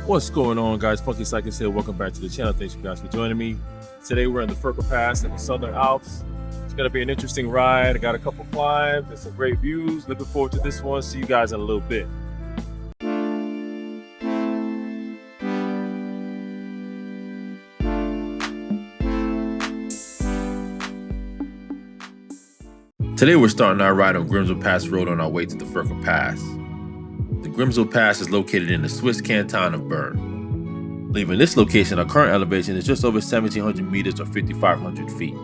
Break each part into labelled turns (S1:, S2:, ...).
S1: What's going on, guys? Funky Cyclist here. Welcome back to the channel. Thanks you guys for joining me. Today we're in the Furka Pass in the Southern Alps. It's going to be an interesting ride. I got a couple climbs and some great views. Looking forward to this one. See you guys in a little bit. Today we're starting our ride on Grimsel Pass Road on our way to the Furka Pass. The Grimsel Pass is located in the Swiss canton of Bern. Leaving this location, our current elevation is just over 1,700 meters or 5,500 feet.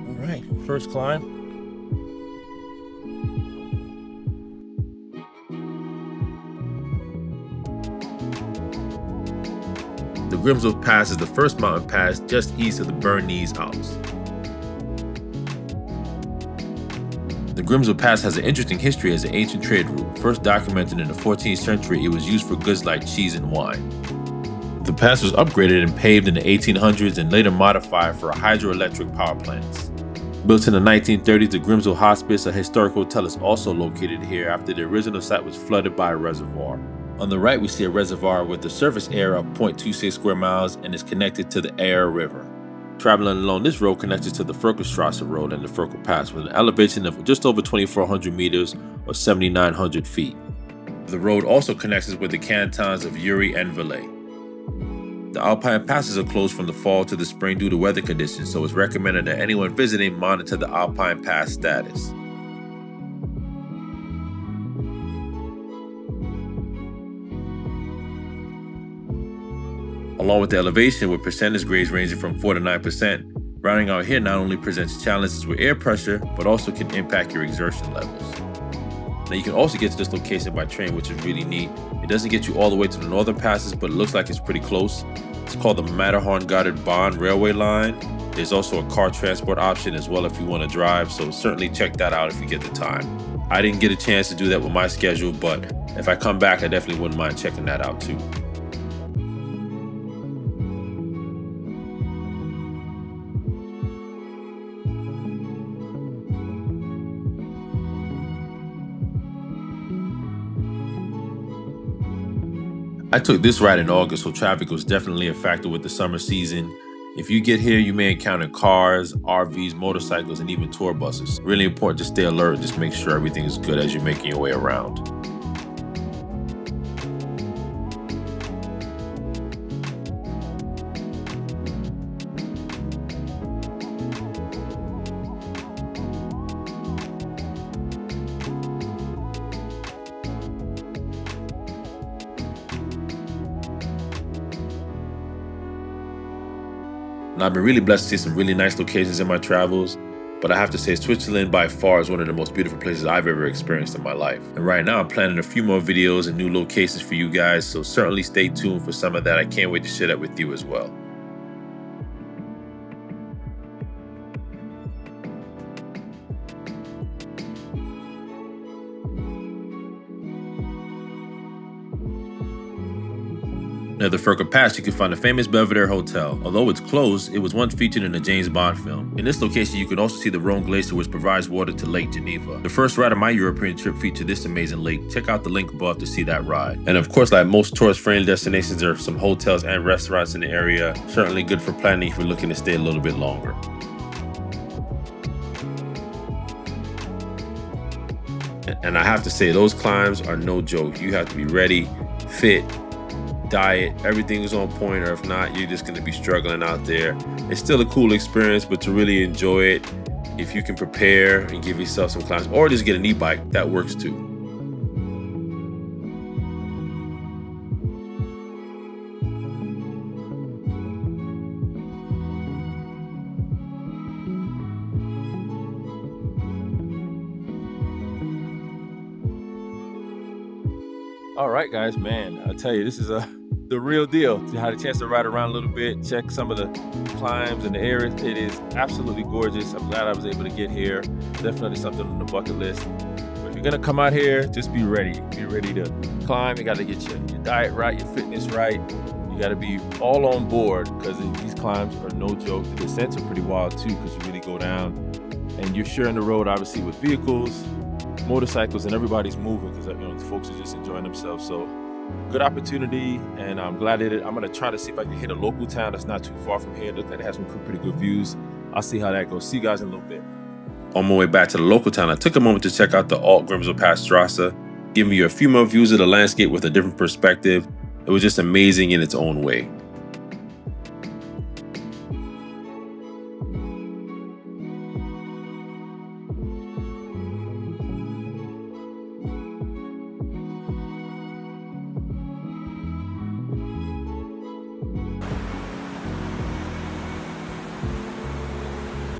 S1: All right, first climb. The Grimsel Pass is the first mountain pass just east of the Bernese Alps. The Grimsel Pass has an interesting history as an ancient trade route. First documented in the 14th century, it was used for goods like cheese and wine. The pass was upgraded and paved in the 1800s and later modified for hydroelectric power plants. Built in the 1930s, the Grimsel Hospice, a historic hotel, is also located here after the original site was flooded by a reservoir. On the right, we see a reservoir with a surface area of 0.26 square miles and is connected to the Aire River. Traveling along this road connects to the Räterichsbodensee road and the Furka Pass with an elevation of just over 2,400 meters or 7,900 feet. The road also connects us with the cantons of Uri and Valais. The Alpine passes are closed from the fall to the spring due to weather conditions, so it's recommended that anyone visiting monitor the Alpine Pass status. Along with the elevation, with percentage grades ranging from 4 to 9%, riding out here not only presents challenges with air pressure, but also can impact your exertion levels. Now you can also get to this location by train, which is really neat. It doesn't get you all the way to the northern passes, but it looks like it's pretty close. It's called the Matterhorn-Gotthard-Bahn railway line. There's also a car transport option as well if you want to drive, so certainly check that out if you get the time. I didn't get a chance to do that with my schedule, but if I come back, I definitely wouldn't mind checking that out too. I took this ride in August, so traffic was definitely a factor with the summer season. If you get here, you may encounter cars, RVs, motorcycles, and even tour buses. Really important to stay alert and just make sure everything is good as you're making your way around. And I've been really blessed to see some really nice locations in my travels, but I have to say Switzerland by far is one of the most beautiful places I've ever experienced in my life. And right now I'm planning a few more videos and new locations for you guys, so certainly stay tuned for some of that. I can't wait to share that with you as well. Near the Furka Pass, you can find the famous Belvedere Hotel. Although it's closed, it was once featured in a James Bond film. In this location, you can also see the Rhone Glacier, which provides water to Lake Geneva. The first ride of my European trip featured this amazing lake. Check out the link above to see that ride. And of course, like most tourist-friendly destinations, there are some hotels and restaurants in the area. Certainly good for planning if you're looking to stay a little bit longer. And I have to say, those climbs are no joke. You have to be ready, fit, diet, everything is on point, or if not, you're just going to be struggling out there. It's still a cool experience, but to really enjoy it, if you can prepare and give yourself some climbs, or just get an e-bike, that works too. All right, guys, man, I'll tell you, this is the real deal. I had a chance to ride around a little bit, check some of the climbs and the areas. It is absolutely gorgeous. I'm glad I was able to get here. Definitely something on the bucket list. But if you're gonna come out here, just be ready. Be ready to climb. You gotta get your diet right, your fitness right. You gotta be all on board because these climbs are no joke. The descents are pretty wild too because you really go down and you're sharing the road obviously with vehicles. motorcycles and everybody's moving because folks are just enjoying themselves. So good opportunity, and I'm glad at it. I'm gonna try to see if I can hit a local town that's not too far from here. Look like it has some pretty good views. I'll see how that goes. See you guys in a little bit. On my way back to the local town, I took a moment to check out the Grimselpasstrasse, giving you a few more views of the landscape with a different perspective. It was just amazing in its own way.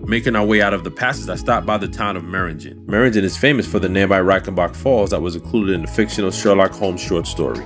S1: Making our way out of the passes, I stopped by the town of Meiringen. Meiringen is famous for the nearby Reichenbach Falls that was included in the fictional Sherlock Holmes short story.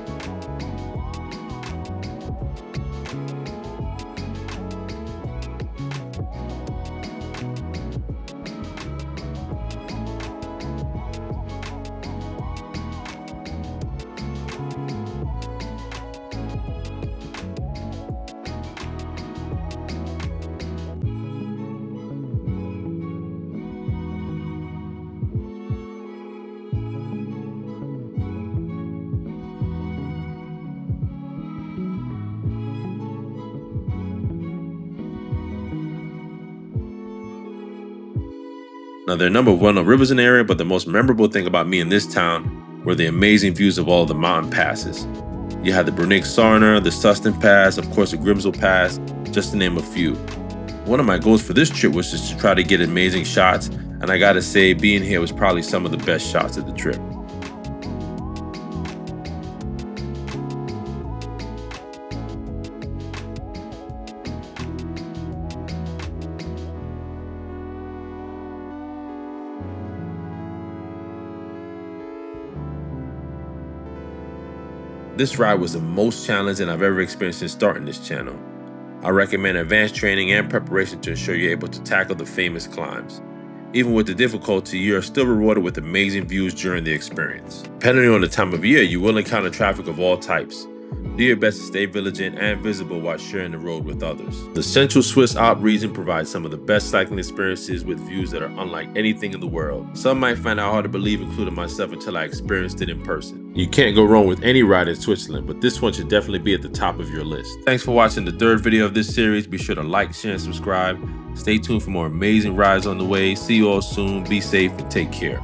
S1: Now, there are a number of well-known rivers in the area, but the most memorable thing about me in this town were the amazing views of all of the mountain passes. You had the Räterichsbodensee, the Sustan Pass, of course the Grimsel Pass, just to name a few. One of my goals for this trip was just to try to get amazing shots, and I gotta say, being here was probably some of the best shots of the trip. This ride was the most challenging I've ever experienced since starting this channel. I recommend advanced training and preparation to ensure you're able to tackle the famous climbs. Even with the difficulty, you are still rewarded with amazing views during the experience. Depending on the time of year, you will encounter traffic of all types. Do your best to stay vigilant and visible while sharing the road with others. The Central Swiss Alp region provides some of the best cycling experiences with views that are unlike anything in the world. Some might find it hard to believe, including myself, until I experienced it in person. You can't go wrong with any ride in Switzerland, but this one should definitely be at the top of your list. Thanks for watching the third video of this series. Be sure to like, share, and subscribe. Stay tuned for more amazing rides on the way. See you all soon. Be safe and take care.